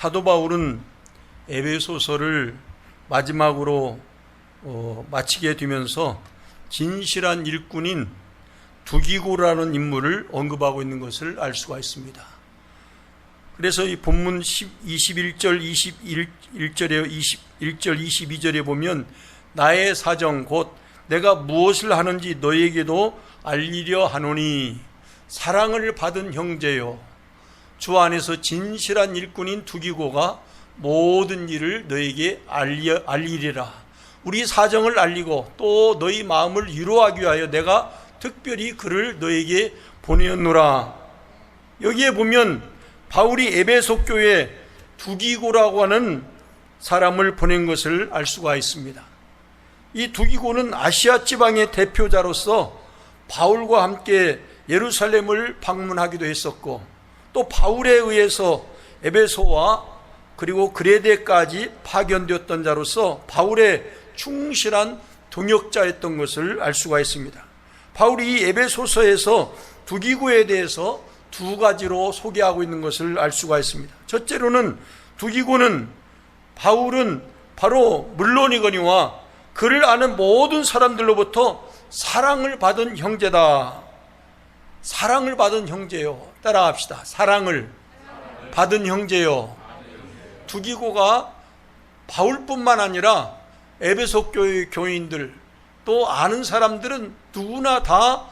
사도 바울은 에베소서를 마지막으로 마치게 되면서 진실한 일꾼인 두기고라는 인물을 언급하고 있는 것을 알 수가 있습니다. 그래서 이 본문 21절, 21절에 21절, 22절에 보면 나의 사정 곧 내가 무엇을 하는지 너에게도 알리려 하노니 사랑을 받은 형제요 주 안에서 진실한 일꾼인 두기고가 모든 일을 너에게 알리리라. 우리 사정을 알리고 또 너희 마음을 위로하기 위하여 내가 특별히 그를 너에게 보내었노라. 여기에 보면 바울이 에베소 교회에 두기고라고 하는 사람을 보낸 것을 알 수가 있습니다. 이 두기고는 아시아 지방의 대표자로서 바울과 함께 예루살렘을 방문하기도 했었고 또 바울에 의해서 에베소와 그리고 그레데까지 파견되었던 자로서 바울의 충실한 동역자였던 것을 알 수가 있습니다. 바울이 이 에베소서에서 두기고에 대해서 두 가지로 소개하고 있는 것을 알 수가 있습니다. 첫째로는 두기고는 바울은 바로 물론이거니와 그를 아는 모든 사람들로부터 사랑을 받은 형제다. 사랑을 받은 형제요. 따라합시다. 사랑을 받은 형제요. 두기고가 바울뿐만 아니라 에베소 교회 교인들 또 아는 사람들은 누구나 다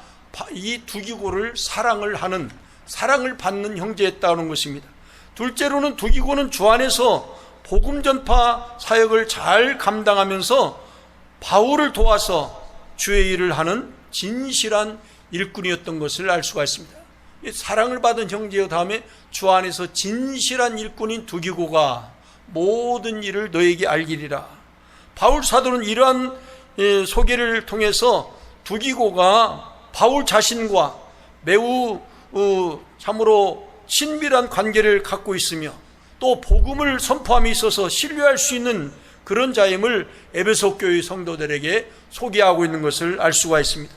이 두기고를 사랑을 하는, 사랑을 받는 형제였다는 것입니다. 둘째로는 두기고는 주 안에서 복음 전파 사역을 잘 감당하면서 바울을 도와서 주의 일을 하는 진실한 일꾼이었던 것을 알 수가 있습니다. 사랑을 받은 형제요 다음에 주 안에서 진실한 일꾼인 두기고가 모든 일을 너에게 알리리라. 바울 사도는 이러한 소개를 통해서 두기고가 바울 자신과 매우 참으로 친밀한 관계를 갖고 있으며 또 복음을 선포함에 있어서 신뢰할 수 있는 그런 자임을 에베소 교회 성도들에게 소개하고 있는 것을 알 수가 있습니다.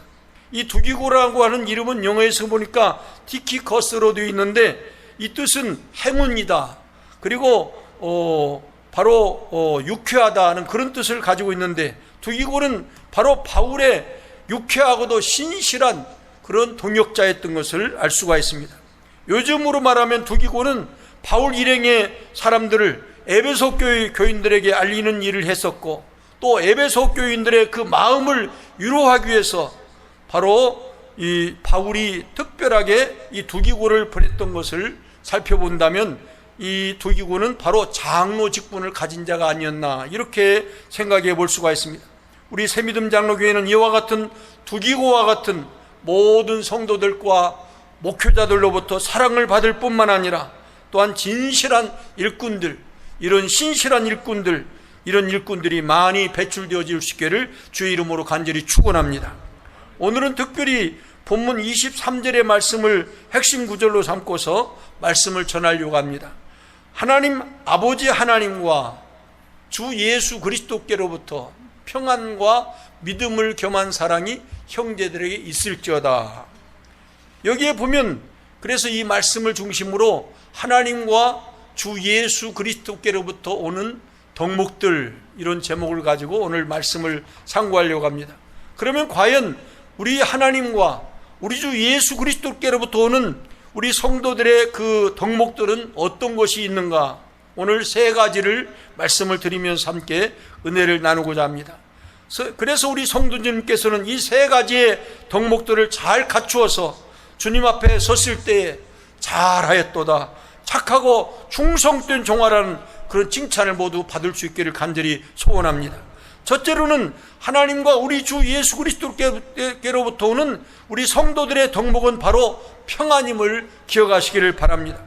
이 두기고라고 하는 이름은 영어에서 보니까 티키커스로 되어 있는데 이 뜻은 행운이다. 그리고 바로 유쾌하다는 그런 뜻을 가지고 있는데 두기고는 바로 바울의 유쾌하고도 신실한 그런 동역자였던 것을 알 수가 있습니다. 요즘으로 말하면 두기고는 바울 일행의 사람들을 에베소 교회 교인들에게 알리는 일을 했었고 또 에베소 교인들의 그 마음을 위로하기 위해서 바로 이 바울이 특별하게 이 두기고를 보냈던 것을 살펴본다면 이 두기고는 바로 장로 직분을 가진 자가 아니었나 이렇게 생각해 볼 수가 있습니다. 우리 새미듬 장로교회는 이와 같은 두기고와 같은 모든 성도들과 목회자들로부터 사랑을 받을 뿐만 아니라 또한 진실한 일꾼들, 이런 신실한 일꾼들, 이런 일꾼들이 많이 배출되어질 수 있기를 주의 이름으로 간절히 축원합니다. 오늘은 특별히 본문 23절의 말씀을 핵심 구절로 삼고서 말씀을 전하려고 합니다. 하나님 아버지 하나님과 주 예수 그리스도께로부터 평안과 믿음을 겸한 사랑이 형제들에게 있을지어다. 여기에 보면 그래서 이 말씀을 중심으로 하나님과 주 예수 그리스도께로부터 오는 덕목들, 이런 제목을 가지고 오늘 말씀을 상고하려고 합니다. 그러면 과연 우리 하나님과 우리 주 예수 그리스도께로부터 오는 우리 성도들의 그 덕목들은 어떤 것이 있는가? 오늘 세 가지를 말씀을 드리면서 함께 은혜를 나누고자 합니다. 그래서 우리 성도님께서는 이 세 가지의 덕목들을 잘 갖추어서 주님 앞에 섰을 때에 잘하였도다, 착하고 충성된 종아라는 그런 칭찬을 모두 받을 수 있기를 간절히 소원합니다. 첫째로는 하나님과 우리 주 예수 그리스도께로부터 오는 우리 성도들의 덕목은 바로 평안임을 기억하시기를 바랍니다.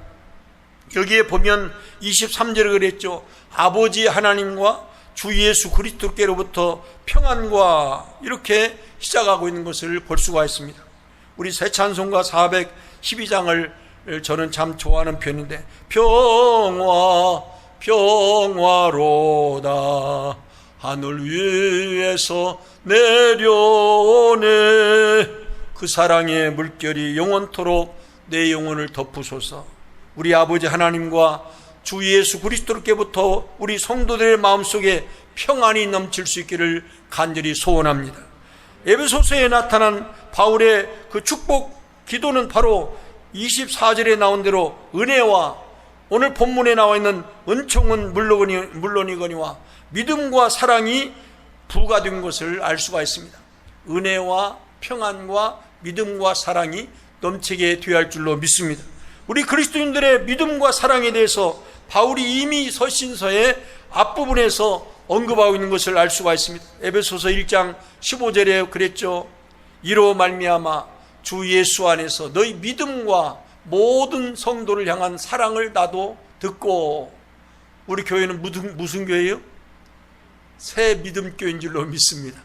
여기에 보면 23절에 그랬죠. 아버지 하나님과 주 예수 그리스도께로부터 평안과 이렇게 시작하고 있는 것을 볼 수가 있습니다. 우리 새 찬송가 412장을 저는 참 좋아하는 편인데 평화로다 하늘 위에서 내려오네 그 사랑의 물결이 영원토록 내 영혼을 덮으소서. 우리 아버지 하나님과 주 예수 그리스도께부터 우리 성도들의 마음속에 평안이 넘칠 수 있기를 간절히 소원합니다. 에베소서에 나타난 바울의 그 축복 기도는 바로 24절에 나온 대로 은혜와 오늘 본문에 나와 있는 은총은 물론이거니와 믿음과 사랑이 부가된 것을 알 수가 있습니다. 은혜와 평안과 믿음과 사랑이 넘치게 되어야 할 줄로 믿습니다. 우리 그리스도인들의 믿음과 사랑에 대해서 바울이 이미 서신서의 앞부분에서 언급하고 있는 것을 알 수가 있습니다. 에베소서 1장 15절에 그랬죠. 이로 말미암아 주 예수 안에서 너희 믿음과 모든 성도를 향한 사랑을 나도 듣고. 우리 교회는 무슨 교회예요? 새 믿음 교회인 줄로 믿습니다.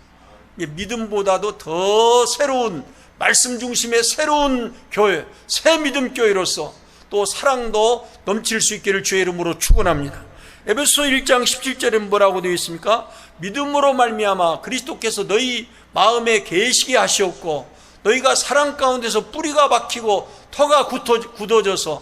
믿음보다도 더 새로운 말씀 중심의 새로운 교회, 새 믿음 교회로서 또 사랑도 넘칠 수 있기를 주의 이름으로 축원합니다. 에베소 1장 17절에 뭐라고 되어 있습니까? 믿음으로 말미암아 그리스도께서 너희 마음에 계시게 하시었고 너희가 사랑 가운데서 뿌리가 박히고 터가 굳어져서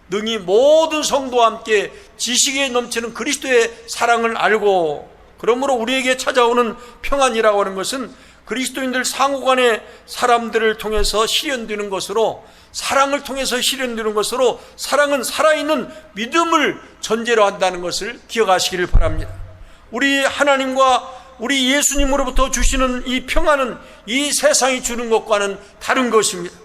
능히 모든 성도와 함께 지식에 넘치는 그리스도의 사랑을 알고. 그러므로 우리에게 찾아오는 평안이라고 하는 것은 그리스도인들 상호간의 사람들을 통해서 실현되는 것으로, 사랑을 통해서 실현되는 것으로, 사랑은 살아있는 믿음을 전제로 한다는 것을 기억하시기를 바랍니다. 우리 하나님과 우리 예수님으로부터 주시는 이 평안은 이 세상이 주는 것과는 다른 것입니다.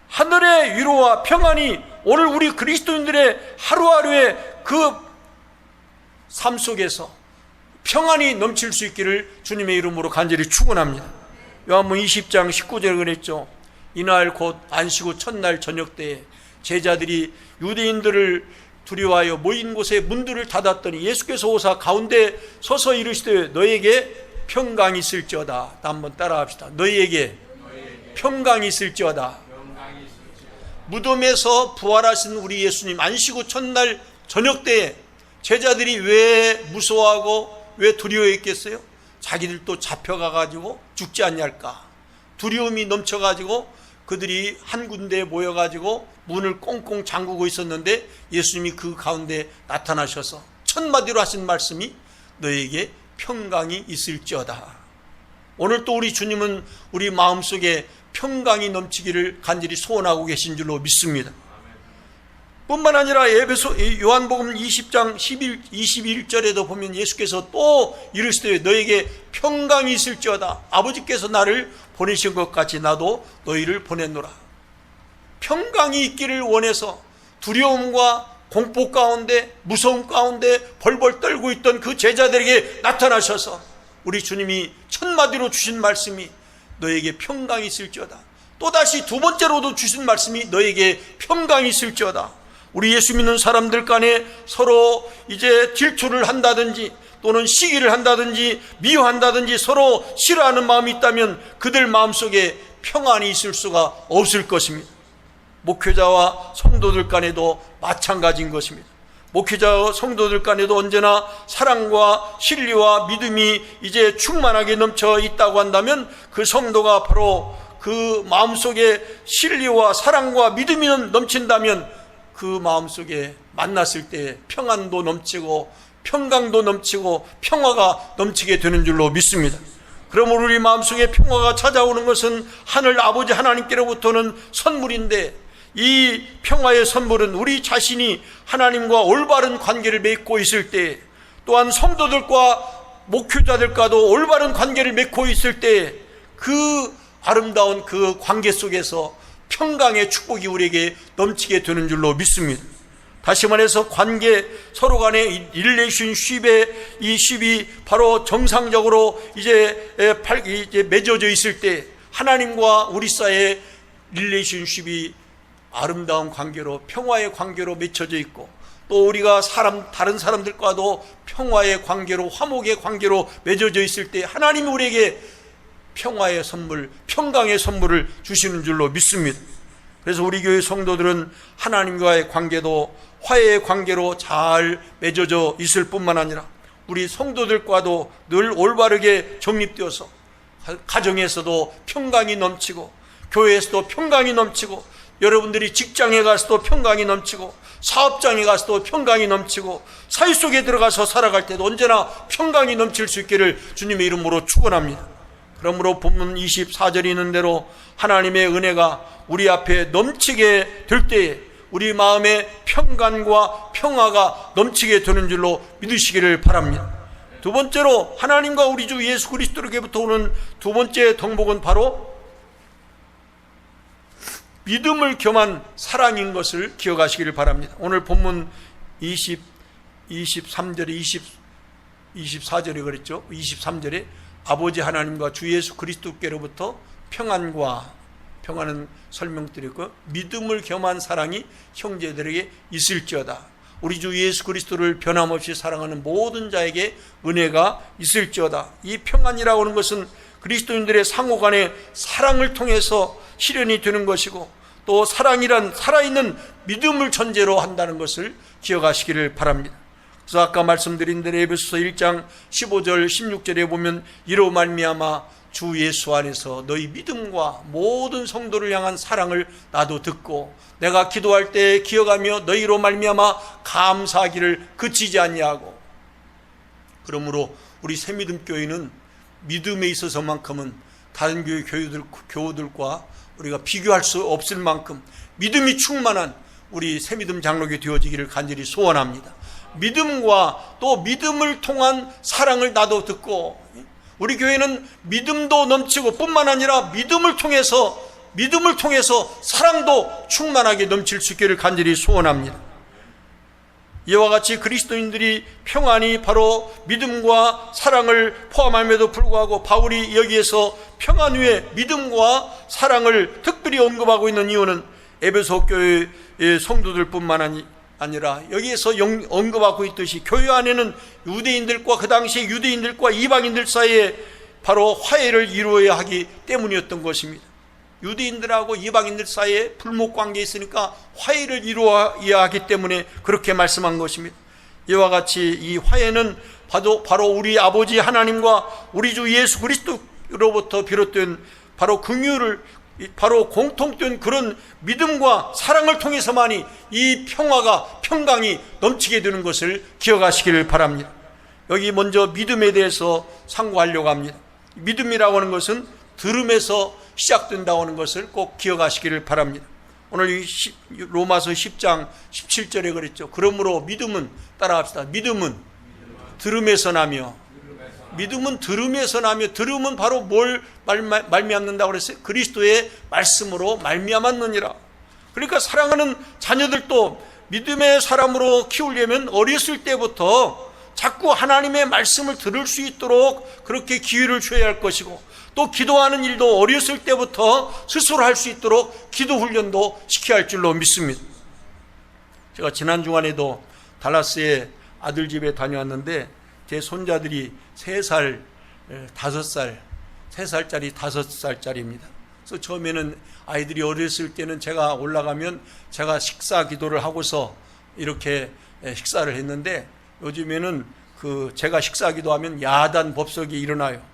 하늘의 위로와 평안이 오늘 우리 그리스도인들의 하루하루의 그 삶 속에서 평안이 넘칠 수 있기를 주님의 이름으로 간절히 축원합니다. 요한복음 20장 19절에 그랬죠. 이날 곧 안식 후 첫날 저녁 때에 제자들이 유대인들을 두려워하여 모인 곳에 문들을 닫았더니 예수께서 오사 가운데 서서 이르시되 너희에게 평강이 있을지어다. 한번 따라합시다. 너희에게 평강이 있을지어다. 무덤에서 부활하신 우리 예수님 안식 후 첫날 저녁 때에 제자들이 왜 무서워하고 왜 두려워했겠어요? 자기들도 잡혀가가지고 죽지 않냐할까. 두려움이 넘쳐가지고 그들이 한 군데에 모여가지고 문을 꽁꽁 잠그고 있었는데 예수님이 그 가운데 나타나셔서 첫마디로 하신 말씀이 너에게 평강이 있을지어다. 오늘 또 우리 주님은 우리 마음속에 평강이 넘치기를 간절히 소원하고 계신 줄로 믿습니다. 뿐만 아니라 요한복음 20장 21절에도 보면 예수께서 또 이르시되 너에게 평강이 있을지어다. 아버지께서 나를 보내신 것 같이 나도 너희를 보냈노라. 평강이 있기를 원해서 두려움과 공포 가운데 무서움 가운데 벌벌 떨고 있던 그 제자들에게 나타나셔서 우리 주님이 첫마디로 주신 말씀이 너에게 평강이 있을지어다. 또다시 두 번째로도 주신 말씀이 너에게 평강이 있을지어다. 우리 예수 믿는 사람들 간에 서로 이제 질투를 한다든지 또는 시기를 한다든지 미워한다든지 서로 싫어하는 마음이 있다면 그들 마음속에 평안이 있을 수가 없을 것입니다. 목회자와 성도들 간에도 마찬가지인 것입니다. 목회자와 성도들 간에도 언제나 사랑과 신뢰와 믿음이 이제 충만하게 넘쳐 있다고 한다면 그 성도가 바로 그 마음속에 신뢰와 사랑과 믿음이 넘친다면 그 마음속에 만났을 때 평안도 넘치고 평강도 넘치고 평화가 넘치게 되는 줄로 믿습니다. 그러므로 우리 마음속에 평화가 찾아오는 것은 하늘 아버지 하나님께로부터는 선물인데 이 평화의 선물은 우리 자신이 하나님과 올바른 관계를 맺고 있을 때, 또한 성도들과 목회자들과도 올바른 관계를 맺고 있을 때 그 아름다운 그 관계 속에서 평강의 축복이 우리에게 넘치게 되는 줄로 믿습니다. 다시 말해서 관계, 서로 간의 릴레이션십의 이 십이 바로 정상적으로 이제 맺어져 있을 때 하나님과 우리 사이의 릴레이션십이 아름다운 관계로, 평화의 관계로 맺혀져 있고, 또 우리가 다른 사람들과도 평화의 관계로, 화목의 관계로 맺어져 있을 때 하나님이 우리에게 평화의 선물, 평강의 선물을 주시는 줄로 믿습니다. 그래서 우리 교회 성도들은 하나님과의 관계도 화해의 관계로 잘 맺어져 있을 뿐만 아니라 우리 성도들과도 늘 올바르게 정립되어서 가정에서도 평강이 넘치고 교회에서도 평강이 넘치고 여러분들이 직장에 가서도 평강이 넘치고, 사업장에 가서도 평강이 넘치고, 사회 속에 들어가서 살아갈 때도 언제나 평강이 넘칠 수 있기를 주님의 이름으로 축원합니다. 그러므로 본문 24절에 있는 대로 하나님의 은혜가 우리 앞에 넘치게 될 때에 우리 마음에 평강과 평화가 넘치게 되는 줄로 믿으시기를 바랍니다. 두 번째로 하나님과 우리 주 예수 그리스도에게부터 오는 두 번째 덕목은 바로 믿음을 겸한 사랑인 것을 기억하시기를 바랍니다. 오늘 본문 23절에 24절에 그랬죠. 23절에 아버지 하나님과 주 예수 그리스도께로부터 평안은 설명드렸고, 믿음을 겸한 사랑이 형제들에게 있을지어다. 우리 주 예수 그리스도를 변함없이 사랑하는 모든 자에게 은혜가 있을지어다. 이 평안이라고 하는 것은 그리스도인들의 상호간의 사랑을 통해서 실현이 되는 것이고, 또 사랑이란 살아있는 믿음을 전제로 한다는 것을 기억하시기를 바랍니다. 그래서 아까 말씀드린 대로 에베소서 1장 15절 16절에 보면 이로 말미암아 주 예수 안에서 너희 믿음과 모든 성도를 향한 사랑을 나도 듣고 내가 기도할 때 기억하며 너희로 말미암아 감사하기를 그치지 아니하고. 그러므로 우리 새믿음교회는 믿음에 있어서만큼은 다른 교우들과 우리가 비교할 수 없을 만큼 믿음이 충만한 우리 새믿음 장로교 되어지기를 간절히 소원합니다. 믿음과 또 믿음을 통한 사랑을 나도 듣고, 우리 교회는 믿음도 넘치고 뿐만 아니라 믿음을 통해서 사랑도 충만하게 넘칠 수 있기를 간절히 소원합니다. 이와 같이 그리스도인들이 평안이 바로 믿음과 사랑을 포함함에도 불구하고 바울이 여기에서 평안 위에 믿음과 사랑을 특별히 언급하고 있는 이유는 에베소 교회의 성도들뿐만 아니라 여기에서 언급하고 있듯이 교회 안에는 유대인들과 그 당시 유대인들과 이방인들 사이에 바로 화해를 이루어야 하기 때문이었던 것입니다. 유대인들하고 이방인들 사이에 불목관계에 있으니까 화해를 이루어야 하기 때문에 그렇게 말씀한 것입니다. 이와 같이 이 화해는 바로 우리 아버지 하나님과 우리 주 예수 그리스도로부터 비롯된 바로 바로 공통된 그런 믿음과 사랑을 통해서만이 이 평강이 넘치게 되는 것을 기억하시기를 바랍니다. 여기 먼저 믿음에 대해서 상고하려고 합니다. 믿음이라고 하는 것은 들음에서 시작된다고 하는 것을 꼭 기억하시기를 바랍니다. 오늘 로마서 10장 17절에 그랬죠. 그러므로 믿음은, 따라합시다. 믿음은 들음에서 나며, 믿음은 들음에서 나며, 들음은 바로 뭘 말미암는다고 그랬어요? 그리스도의 말씀으로 말미암았느니라. 그러니까 사랑하는 자녀들도 믿음의 사람으로 키우려면 어렸을 때부터 자꾸 하나님의 말씀을 들을 수 있도록 그렇게 기회를 줘야 할 것이고, 또 기도하는 일도 어렸을 때부터 스스로 할 수 있도록 기도 훈련도 시켜야 할 줄로 믿습니다. 제가 지난 주간에도 달라스의 아들 집에 다녀왔는데 제 손자들이 3살, 5살, 3살짜리, 5살짜리입니다. 그래서 처음에는 아이들이 어렸을 때는 제가 올라가면 제가 식사 기도를 하고서 이렇게 식사를 했는데, 요즘에는 제가 식사 기도하면 야단 법석이 일어나요.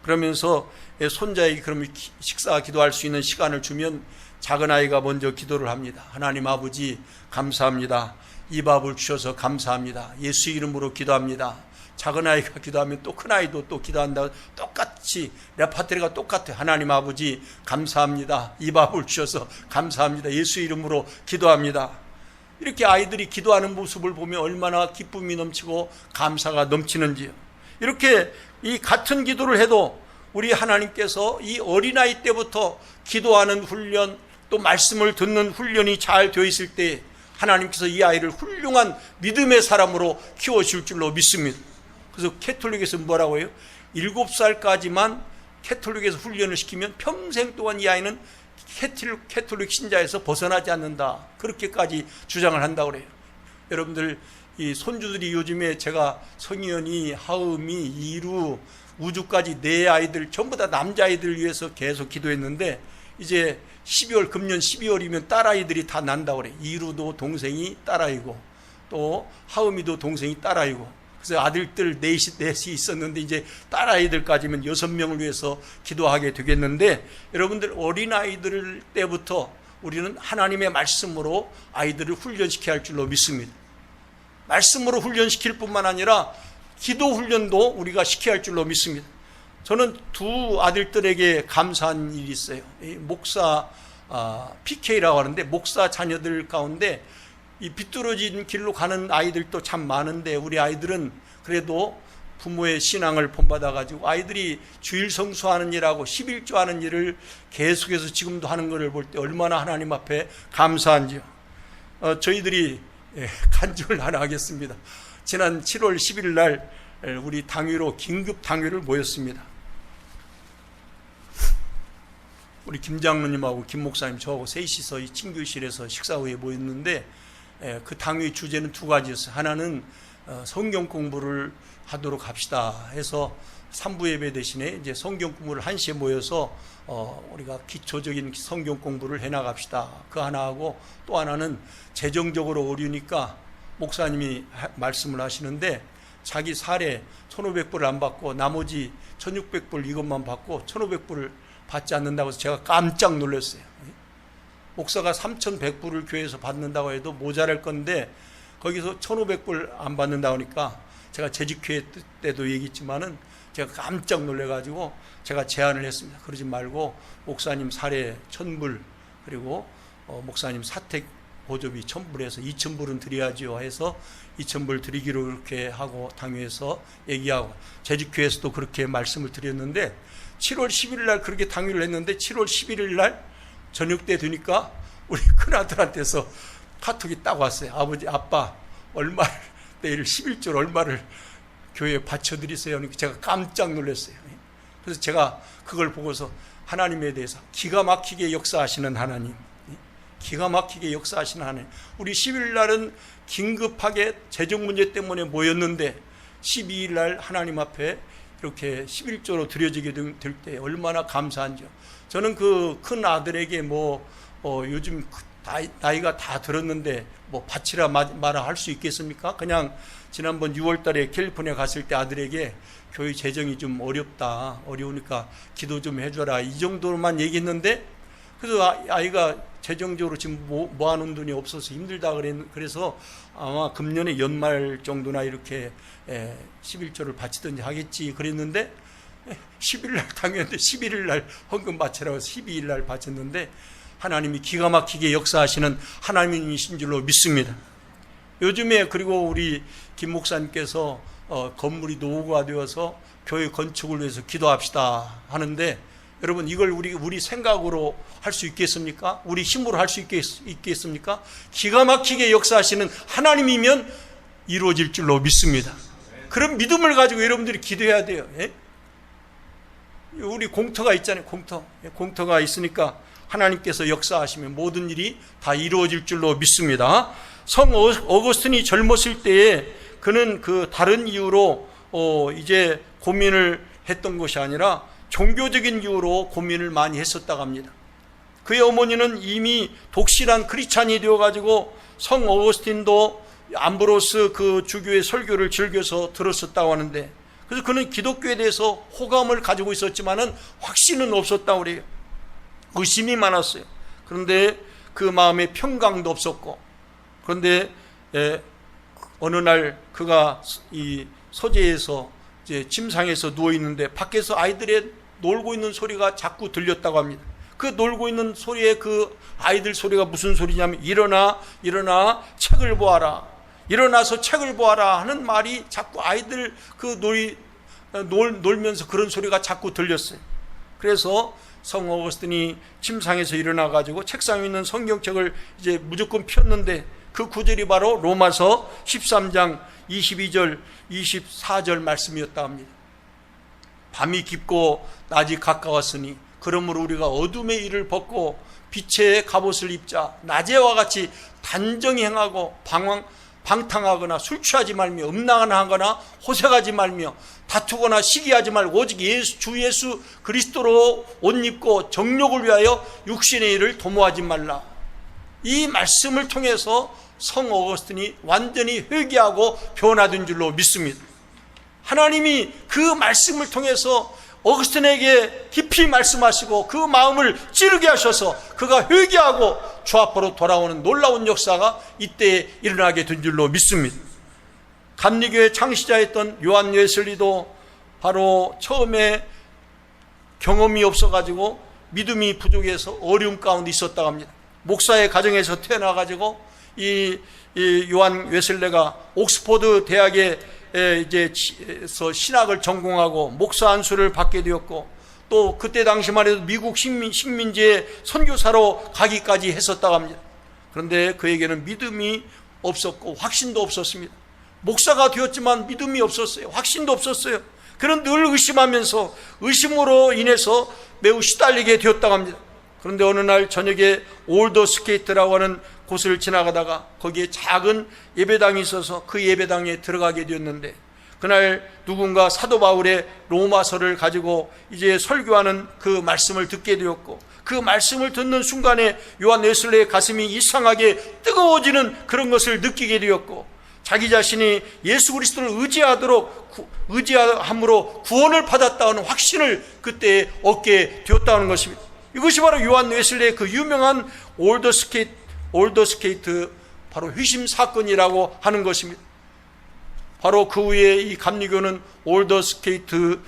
그러면서 손자에게 그러면 식사 기도할 수 있는 시간을 주면 작은 아이가 먼저 기도를 합니다. 하나님 아버지 감사합니다. 이 밥을 주셔서 감사합니다. 예수 이름으로 기도합니다. 작은 아이가 기도하면 또 큰 아이도 또 기도한다. 똑같이 레파토리가 똑같아요. 하나님 아버지 감사합니다. 이 밥을 주셔서 감사합니다. 예수 이름으로 기도합니다. 이렇게 아이들이 기도하는 모습을 보면 얼마나 기쁨이 넘치고 감사가 넘치는지요. 이렇게 이 같은 기도를 해도 우리 하나님께서 이 어린아이 때부터 기도하는 훈련, 또 말씀을 듣는 훈련이 잘 되어 있을 때 하나님께서 이 아이를 훌륭한 믿음의 사람으로 키워줄 줄로 믿습니다. 그래서 캐톨릭에서 뭐라고 해요? 7살까지만 캐톨릭에서 훈련을 시키면 평생 동안 이 아이는 캐톨릭 신자에서 벗어나지 않는다. 그렇게까지 주장을 한다고 그래요. 여러분들, 이 손주들이 요즘에 제가 성희연이, 하음이, 이루, 우주까지 4아이들 전부 다 남자아이들 위해서 계속 기도했는데, 이제 금년 12월이면 딸아이들이 다 난다고 그래요. 이루도 동생이 딸아이고, 또 하음이도 동생이 딸아이고, 그래서 아들들 넷이 있었는데 이제 딸아이들까지면 6명을 위해서 기도하게 되겠는데, 여러분들 어린아이들 때부터 우리는 하나님의 말씀으로 아이들을 훈련시켜야 할 줄로 믿습니다. 말씀으로 훈련시킬 뿐만 아니라 기도 훈련도 우리가 시켜야 할 줄로 믿습니다. 저는 두 아들들에게 감사한 일이 있어요. 목사 PK라고 하는데, 목사 자녀들 가운데 이 비뚤어진 길로 가는 아이들도 참 많은데, 우리 아이들은 그래도 부모의 신앙을 본받아 가지고 아이들이 주일 성수하는 일하고 11조 하는 일을 계속해서 지금도 하는 것을 볼 때 얼마나 하나님 앞에 감사한지요. 저희들이 간증을 하나 하겠습니다. 지난 7월 10일 날 우리 당회로 긴급 당회를 모였습니다. 우리 김 장로님하고 김 목사님 저하고 셋이서 이 친교실에서 식사 후에 모였는데, 그 당회 주제는 두 가지였어요. 하나는 성경 공부를 하도록 합시다 해서 3부 예배 대신에 이제 성경 공부를 1시에 모여서 우리가 기초적인 성경 공부를 해나갑시다. 그 하나 하고, 또 하나는 재정적으로 어려우니까 목사님이 말씀을 하시는데, 자기 사례 1,500불을 안 받고 나머지 1,600불 이것만 받고 1,500불을 받지 않는다고 해서 제가 깜짝 놀랐어요. 목사가 3,100불을 교회에서 받는다고 해도 모자랄 건데 거기서 1,500불 안 받는다고 하니까, 제가 재직회 때도 얘기했지만은 제가 깜짝 놀래가지고 제가 제안을 했습니다. 그러지 말고 목사님 사례 1,000불, 그리고 목사님 사택 보조비 1,000불에서 2,000불은 드려야지요 해서 2,000불 드리기로 그렇게 하고 당회에서 얘기하고, 재직회에서도 그렇게 말씀을 드렸는데, 7월 11일 날 그렇게 당회를 했는데 7월 11일 날 저녁 때 되니까 우리 큰아들한테서 카톡이 딱 왔어요. 아버지, 아빠 얼마를, 내일 11조를 얼마를 교회에 바쳐드리세요. 그러니까 제가 깜짝 놀랐어요. 그래서 제가 그걸 보고서 하나님에 대해서 기가 막히게 역사하시는 하나님, 기가 막히게 역사하시는 하나님. 우리 10일 날은 긴급하게 재정 문제 때문에 모였는데 12일 날 하나님 앞에 이렇게 11조로 드려지게 될 때 얼마나 감사한지요. 저는 그 큰 아들에게 요즘 나이가 다 들었는데 바치라 마라 할 수 있겠습니까? 그냥 지난번 6월 달에 캘리포니아 갔을 때 아들에게 교회 재정이 좀 어려우니까 기도 좀 해줘라, 이 정도로만 얘기했는데, 그래서 아이가 재정적으로 지금 모아놓은 돈이 없어서 힘들다 그래서 아마 금년에 연말 정도나 이렇게 11조를 바치든지 하겠지 그랬는데, 10일 날 당연히 11일 날 헌금 바치라고 해서 12일 날 바쳤는데, 하나님이 기가 막히게 역사하시는 하나님이신 줄로 믿습니다. 요즘에 그리고 우리 김 목사님께서 건물이 노후가 되어서 교회 건축을 위해서 기도합시다 하는데, 여러분 이걸 우리 생각으로 할 수 있겠습니까? 우리 힘으로 할 수 있겠습니까? 기가 막히게 역사하시는 하나님이면 이루어질 줄로 믿습니다. 그런 믿음을 가지고 여러분들이 기도해야 돼요. 우리 공터가 있잖아요. 공터가 있으니까 하나님께서 역사하시면 모든 일이 다 이루어질 줄로 믿습니다. 성 어거스틴이 젊었을 때에 그는 그 다른 이유로 이제 고민을 했던 것이 아니라 종교적인 이유로 고민을 많이 했었다고 합니다. 그의 어머니는 이미 독실한 크리스찬이 되어가지고 성 어거스틴도 암브로스 그 주교의 설교를 즐겨서 들었었다고 하는데, 그래서 그는 기독교에 대해서 호감을 가지고 있었지만은 확신은 없었다고 그래요. 의심이 많았어요. 그런데 그 마음에 평강도 없었고, 그런데 어느 날 그가 이 서재에서 이제 침상에서 누워 있는데 밖에서 아이들의 놀고 있는 소리가 자꾸 들렸다고 합니다. 그 놀고 있는 소리에 그 아이들 소리가 무슨 소리냐면, 일어나 책을 보아라, 일어나서 책을 보아라 하는 말이 자꾸 아이들 그 놀면서 그런 소리가 자꾸 들렸어요. 그래서 성 어거스틴이 침상에서 일어나 가지고 책상에 있는 성경책을 이제 무조건 폈는데, 그 구절이 바로 로마서 13장 22절 24절 말씀이었다 합니다. 밤이 깊고 낮이 가까웠으니 그러므로 우리가 어둠의 일을 벗고 빛의 갑옷을 입자. 낮에와 같이 단정히 행하고 방탕하거나 술 취하지 말며 음란하거나 호색하지 말며 다투거나 시기하지 말고 오직 주 예수 그리스도로 옷 입고 정욕을 위하여 육신의 일을 도모하지 말라. 이 말씀을 통해서 성 어거스틴이 완전히 회개하고 변화된 줄로 믿습니다. 하나님이 그 말씀을 통해서 어거스틴에게 깊이 말씀하시고 그 마음을 찌르게 하셔서 그가 회개하고 주 앞으로 돌아오는 놀라운 역사가 이때 일어나게 된 줄로 믿습니다. 감리교의 창시자였던 요한 웨슬리도 바로 처음에 경험이 없어가지고 믿음이 부족해서 어려움 가운데 있었다고 합니다. 목사의 가정에서 태어나가지고 이 요한 웨슬레가 옥스포드 대학에 이제서 신학을 전공하고 목사 안수를 받게 되었고, 또 그때 당시만 해도 미국 식민지의 선교사로 가기까지 했었다고 합니다. 그런데 그에게는 믿음이 없었고 확신도 없었습니다. 목사가 되었지만 믿음이 없었어요. 확신도 없었어요. 그는 늘 의심하면서 의심으로 인해서 매우 시달리게 되었다고 합니다. 그런데 어느 날 저녁에 올더스케이트라고 하는 곳을 지나가다가 거기에 작은 예배당이 있어서 그 예배당에 들어가게 되었는데, 그날 누군가 사도 바울의 로마서를 가지고 이제 설교하는 그 말씀을 듣게 되었고, 그 말씀을 듣는 순간에 요한 웨슬레의 가슴이 이상하게 뜨거워지는 그런 것을 느끼게 되었고, 자기 자신이 예수 그리스도를 의지함으로 구원을 받았다는 확신을 그때 얻게 되었다는 것입니다. 이것이 바로 요한 웨슬레의 그 유명한 올더스케이트 바로 회심 사건이라고 하는 것입니다. 바로 그 후에 이 감리교는 올더스케이트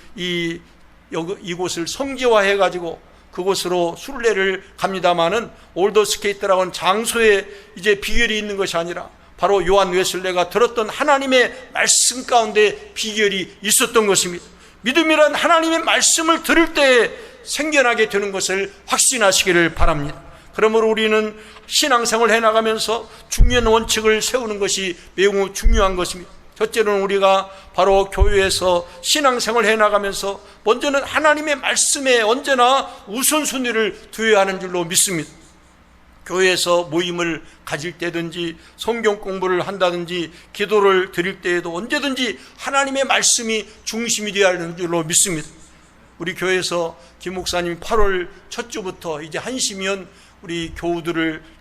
이곳을 성지화해 가지고 그곳으로 순례를 갑니다마는, 올더스케이트라고 하는 장소에 이제 비결이 있는 것이 아니라 바로 요한 웨슬레가 들었던 하나님의 말씀 가운데 비결이 있었던 것입니다. 믿음이란 하나님의 말씀을 들을 때 생겨나게 되는 것을 확신하시기를 바랍니다. 그러므로 우리는 신앙생활을 해나가면서 중요한 원칙을 세우는 것이 매우 중요한 것입니다. 첫째로는 우리가 바로 교회에서 신앙생활을 해나가면서 먼저는 하나님의 말씀에 언제나 우선순위를 두어야 하는 줄로 믿습니다. 교회에서 모임을 가질 때든지 성경 공부를 한다든지 기도를 드릴 때에도 언제든지 하나님의 말씀이 중심이 되어야 하는 줄로 믿습니다. 우리 교회에서 김 목사님이 8월 첫 주부터 이제 한시면 우리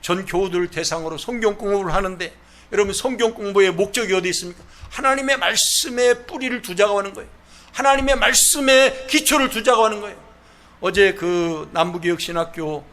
전 교우들을 대상으로 성경 공부를 하는데, 여러분 성경 공부의 목적이 어디 있습니까? 하나님의 말씀에 뿌리를 두자고 하는 거예요. 하나님의 말씀에 기초를 두자고 하는 거예요. 어제 그 남부개혁신학교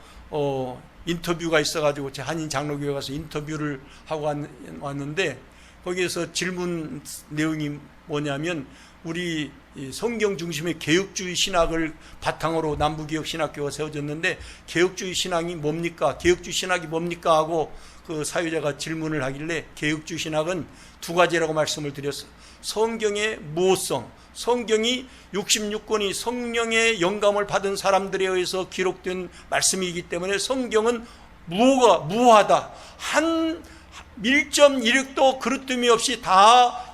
인터뷰가 있어가지고 제 한인 장로교회 가서 인터뷰를 하고 왔는데, 거기에서 질문 내용이 뭐냐면, 우리 성경 중심의 개혁주의 신학을 바탕으로 남부개혁신학교가 세워졌는데 개혁주의 신학이 뭡니까? 개혁주의 신학이 뭡니까? 하고 그 사유자가 질문을 하길래 개혁주의 신학은 두 가지라고 말씀을 드렸어요. 성경의 무호성, 성경이 66권이 성령의 영감을 받은 사람들에 의해서 기록된 말씀이기 때문에 성경은 무호하다. 한 1.16도 그릇됨이 없이 다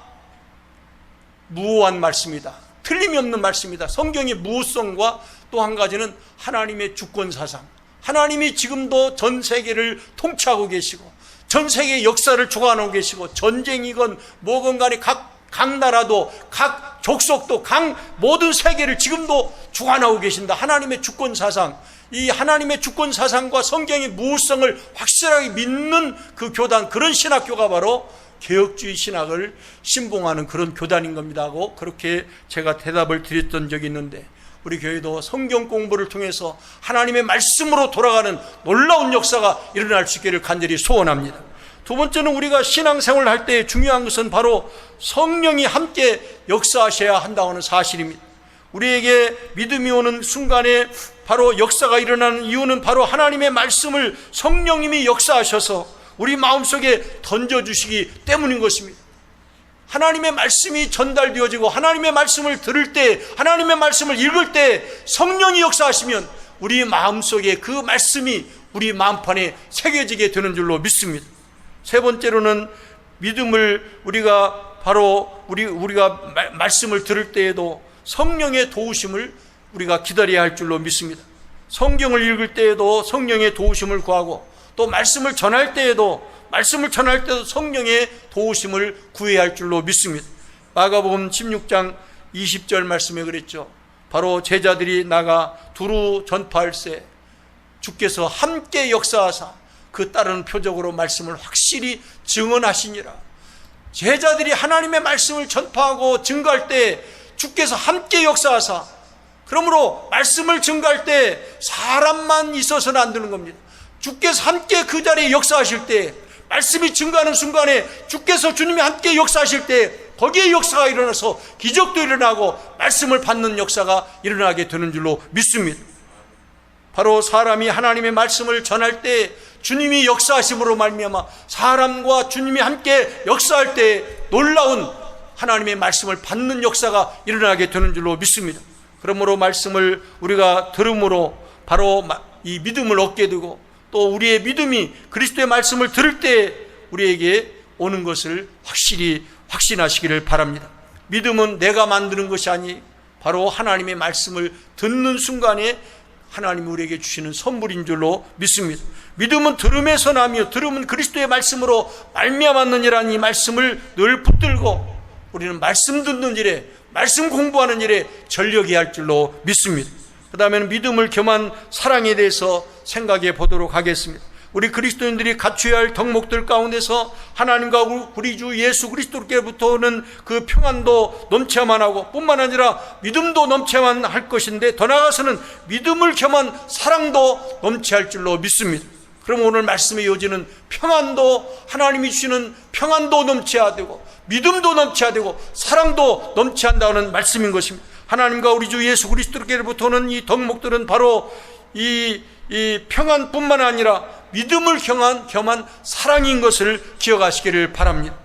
무호한 말씀이다. 틀림이 없는 말씀이다. 성경의 무호성과 또 한 가지는 하나님의 주권사상, 하나님이 지금도 전 세계를 통치하고 계시고 전 세계의 역사를 주관하고 계시고, 전쟁이건 뭐건 간에 각 나라도 각 족속도 각 모든 세계를 지금도 주관하고 계신다. 하나님의 주권사상, 이 하나님의 주권사상과 성경의 무호성을 확실하게 믿는 그 교단, 그런 신학교가 바로 개혁주의 신학을 신봉하는 그런 교단인 겁니다 하고 그렇게 제가 대답을 드렸던 적이 있는데, 우리 교회도 성경 공부를 통해서 하나님의 말씀으로 돌아가는 놀라운 역사가 일어날 수 있기를 간절히 소원합니다. 두 번째는 우리가 신앙생활을 할 때 중요한 것은 바로 성령이 함께 역사하셔야 한다는 사실입니다. 우리에게 믿음이 오는 순간에 바로 역사가 일어나는 이유는 바로 하나님의 말씀을 성령님이 역사하셔서 우리 마음속에 던져주시기 때문인 것입니다. 하나님의 말씀이 전달되어지고 하나님의 말씀을 들을 때, 하나님의 말씀을 읽을 때 성령이 역사하시면 우리 마음속에 그 말씀이 우리 마음판에 새겨지게 되는 줄로 믿습니다. 세 번째로는 믿음을 우리가 말씀을 들을 때에도 성령의 도우심을 우리가 기다려야 할 줄로 믿습니다. 성경을 읽을 때에도 성령의 도우심을 구하고, 또 말씀을 전할 때에도 성령의 도우심을 구해야 할 줄로 믿습니다. 마가복음 16장 20절 말씀에 그랬죠. 바로 제자들이 나가 두루 전파할세 주께서 함께 역사하사 그 따르는 표적으로 말씀을 확실히 증언하시니라. 제자들이 하나님의 말씀을 전파하고 증거할 때 주께서 함께 역사하사, 그러므로 말씀을 증거할 때 사람만 있어서는 안 되는 겁니다. 주께서 함께 그 자리에 역사하실 때, 말씀이 증가하는 순간에 주께서 주님이 함께 역사하실 때 거기에 역사가 일어나서 기적도 일어나고 말씀을 받는 역사가 일어나게 되는 줄로 믿습니다. 바로 사람이 하나님의 말씀을 전할 때 주님이 역사하심으로 말미암아 사람과 주님이 함께 역사할 때 놀라운 하나님의 말씀을 받는 역사가 일어나게 되는 줄로 믿습니다. 그러므로 말씀을 우리가 들음으로 바로 이 믿음을 얻게 되고, 또 우리의 믿음이 그리스도의 말씀을 들을 때 우리에게 오는 것을 확실히 확신하시기를 바랍니다. 믿음은 내가 만드는 것이 아니 바로 하나님의 말씀을 듣는 순간에 하나님이 우리에게 주시는 선물인 줄로 믿습니다. 믿음은 들음에서 나며 들음은 그리스도의 말씀으로 말미암았느니라는 이 말씀을 늘 붙들고 우리는 말씀 듣는 일에, 말씀 공부하는 일에 전력해야 할 줄로 믿습니다. 그 다음에는 믿음을 겸한 사랑에 대해서 생각해 보도록 하겠습니다. 우리 그리스도인들이 갖춰야 할 덕목들 가운데서 하나님과 우리 주 예수 그리스도께로부터 오는 그 평안도 넘쳐야만 하고, 뿐만 아니라 믿음도 넘쳐야만 할 것인데, 더 나아가서는 믿음을 겸한 사랑도 넘쳐야 할 줄로 믿습니다. 그럼 오늘 말씀의 요지는 평안도, 하나님이 주시는 평안도 넘쳐야 되고 믿음도 넘쳐야 되고 사랑도 넘쳐야 한다는 말씀인 것입니다. 하나님과 우리 주 예수 그리스도께로부터 오는 이 덕목들은 바로 이 평안뿐만 아니라 믿음을 겸한 사랑인 것을 기억하시기를 바랍니다.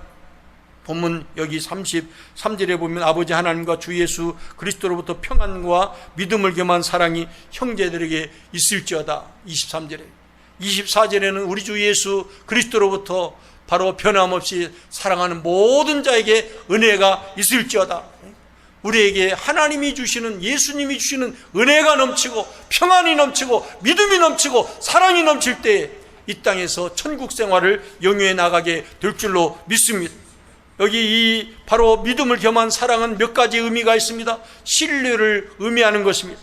본문 여기 33절에 보면 아버지 하나님과 주 예수 그리스도로부터 평안과 믿음을 겸한 사랑이 형제들에게 있을지어다. 23절에 24절에는 우리 주 예수 그리스도로부터 바로 변함없이 사랑하는 모든 자에게 은혜가 있을지어다. 우리에게 하나님이 주시는, 예수님이 주시는 은혜가 넘치고 평안이 넘치고 믿음이 넘치고 사랑이 넘칠 때 이 땅에서 천국 생활을 영위해 나가게 될 줄로 믿습니다. 여기 이 바로 믿음을 겸한 사랑은 몇 가지 의미가 있습니다. 신뢰를 의미하는 것입니다.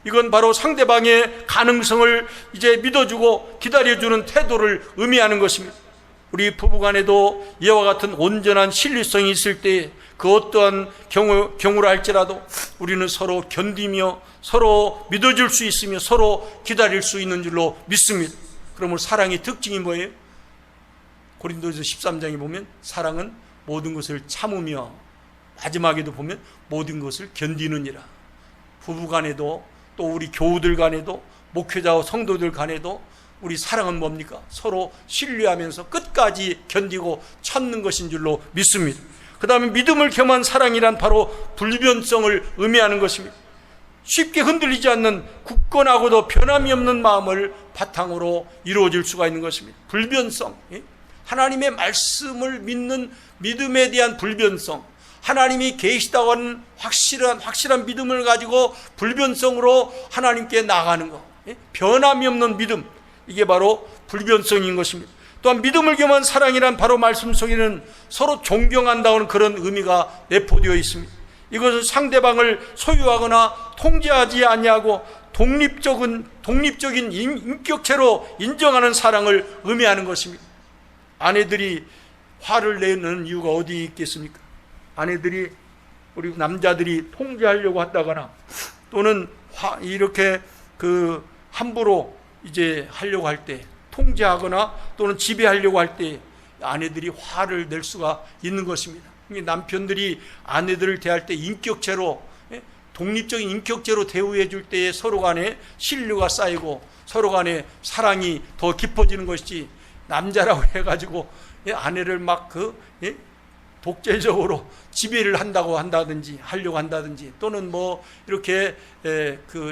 이건 바로 상대방의 가능성을 이제 믿어주고 기다려주는 태도를 의미하는 것입니다. 우리 부부간에도 이와 같은 온전한 신뢰성이 있을 때 그 어떠한 경우라 할지라도 우리는 서로 견디며 서로 믿어줄 수 있으며 서로 기다릴 수 있는 줄로 믿습니다. 그러면 사랑의 특징이 뭐예요? 고린도서 13장에 보면 사랑은 모든 것을 참으며, 마지막에도 보면 모든 것을 견디느니라. 부부간에도 또 우리 교우들 간에도 목회자와 성도들 간에도 우리 사랑은 뭡니까? 서로 신뢰하면서 끝까지 견디고 참는 것인 줄로 믿습니다. 그 다음에 믿음을 겸한 사랑이란 바로 불변성을 의미하는 것입니다. 쉽게 흔들리지 않는 굳건하고도 변함이 없는 마음을 바탕으로 이루어질 수가 있는 것입니다. 불변성, 하나님의 말씀을 믿는 믿음에 대한 불변성, 하나님이 계시다고 하는 확실한 믿음을 가지고 불변성으로 하나님께 나아가는 것, 변함이 없는 믿음, 이게 바로 불변성인 것입니다. 또한 믿음을 겸한 사랑이란 바로 말씀 속에는 서로 존경한다는 그런 의미가 내포되어 있습니다. 이것은 상대방을 소유하거나 통제하지 아니하고 독립적인 인격체로 인정하는 사랑을 의미하는 것입니다. 아내들이 화를 내는 이유가 어디 있겠습니까? 아내들이, 우리 남자들이 통제하려고 한다거나 또는 이렇게 함부로 이제 하려고 할 때, 통제하거나 또는 지배하려고 할 때 아내들이 화를 낼 수가 있는 것입니다. 남편들이 아내들을 대할 때 인격체로, 독립적인 인격체로 대우해 줄 때에 서로 간에 신뢰가 쌓이고 서로 간에 사랑이 더 깊어지는 것이지, 남자라고 해가지고 아내를 막 독재적으로 지배를 하려고 한다든지 또는 뭐 이렇게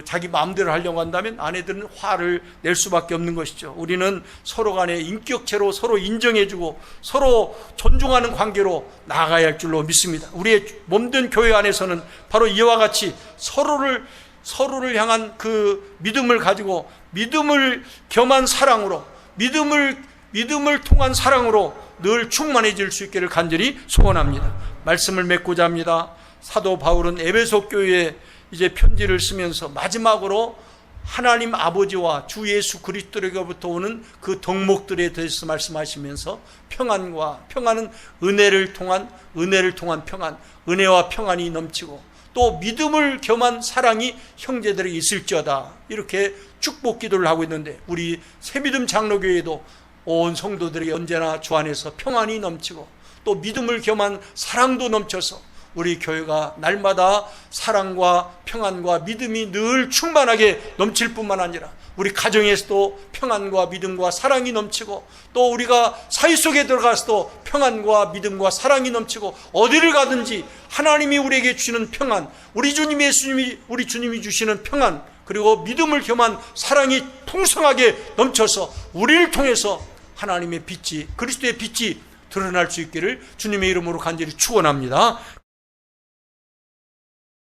자기 마음대로 하려고 한다면 아내들은 화를 낼 수밖에 없는 것이죠. 우리는 서로 간에 인격체로 서로 인정해주고 서로 존중하는 관계로 나아가야 할 줄로 믿습니다. 우리의 몸된 교회 안에서는 바로 이와 같이 서로를 향한 그 믿음을 가지고 믿음을 겸한 사랑으로, 믿음을 통한 사랑으로 늘 충만해질 수 있기를 간절히 소원합니다. 말씀을 맺고자 합니다. 사도 바울은 에베소 교회에 이제 편지를 쓰면서 마지막으로 하나님 아버지와 주 예수 그리스도로부터 오는 그 덕목들에 대해서 말씀하시면서 평안은 은혜를 통한 평안, 은혜와 평안이 넘치고 또 믿음을 겸한 사랑이 형제들에게 있을지어다. 이렇게 축복 기도를 하고 있는데, 우리 새믿음 장로교회도 온 성도들에게 언제나 주 안에서 평안이 넘치고 또 믿음을 겸한 사랑도 넘쳐서 우리 교회가 날마다 사랑과 평안과 믿음이 늘 충만하게 넘칠 뿐만 아니라 우리 가정에서도 평안과 믿음과 사랑이 넘치고, 또 우리가 사회 속에 들어가서도 평안과 믿음과 사랑이 넘치고, 어디를 가든지 하나님이 우리에게 주시는 평안, 우리 주님이 주시는 평안, 그리고 믿음을 겸한 사랑이 풍성하게 넘쳐서 우리를 통해서 하나님의 빛이, 그리스도의 빛이 드러날 수 있기를 주님의 이름으로 간절히 축원합니다.